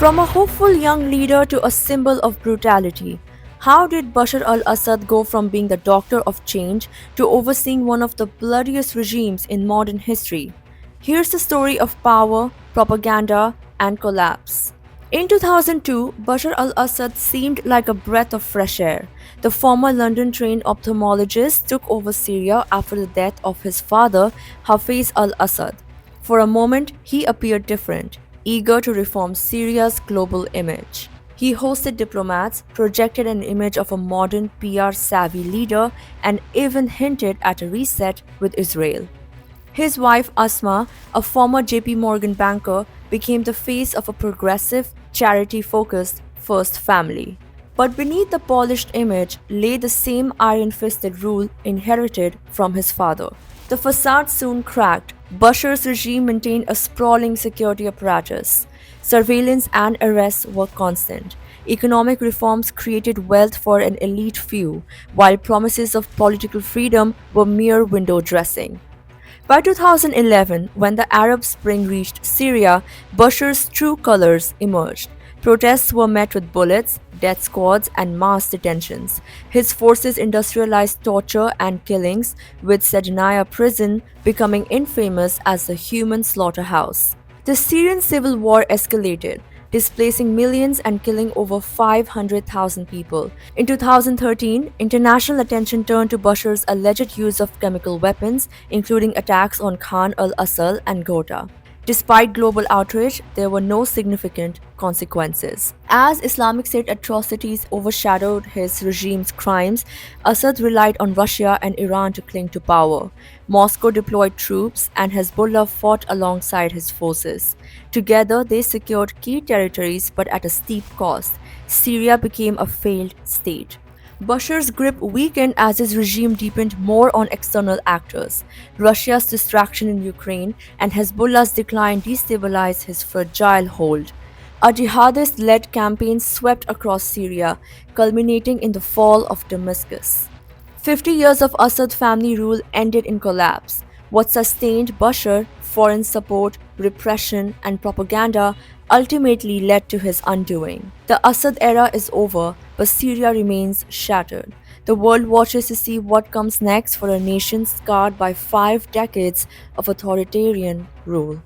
From a hopeful young leader to a symbol of brutality, how did Bashar al-Assad go from being the doctor of change to overseeing one of the bloodiest regimes in modern history? Here's the story of power, propaganda, and collapse. In 2002, Bashar al-Assad seemed like a breath of fresh air. The former London-trained ophthalmologist took over Syria after the death of his father, Hafez al-Assad. For a moment, he appeared different, eager to reform Syria's global image. He hosted diplomats, projected an image of a modern PR-savvy leader, and even hinted at a reset with Israel. His wife Asma, a former JP Morgan banker, became the face of a progressive, charity-focused first family. But beneath the polished image lay the same iron-fisted rule inherited from his father. The facade soon cracked. Bashar's regime maintained a sprawling security apparatus. Surveillance and arrests were constant. Economic reforms created wealth for an elite few, while promises of political freedom were mere window dressing. By 2011, when the Arab Spring reached Syria, Bashar's true colors emerged. Protests were met with bullets, death squads, and mass detentions. His forces industrialized torture and killings, with Sednaya prison becoming infamous as the human slaughterhouse. The Syrian civil war escalated, displacing millions and killing over 500,000 people. In 2013, international attention turned to Bashar's alleged use of chemical weapons, including attacks on Khan al-Assal and Ghouta. Despite global outrage, there were no significant consequences. As Islamic State atrocities overshadowed his regime's crimes, Assad relied on Russia and Iran to cling to power. Moscow deployed troops, and Hezbollah fought alongside his forces. Together, they secured key territories but at a steep cost. Syria became a failed state. Bashar's grip weakened as his regime deepened more on external actors. Russia's distraction in Ukraine and Hezbollah's decline destabilized his fragile hold. A jihadist-led campaign swept across Syria, culminating in the fall of Damascus. 50 years of Assad family rule ended in collapse. What sustained Bashar, foreign support, repression, and propaganda, ultimately led to his undoing. The Assad era is over, but Syria remains shattered. The world watches to see what comes next for a nation scarred by 5 decades of authoritarian rule.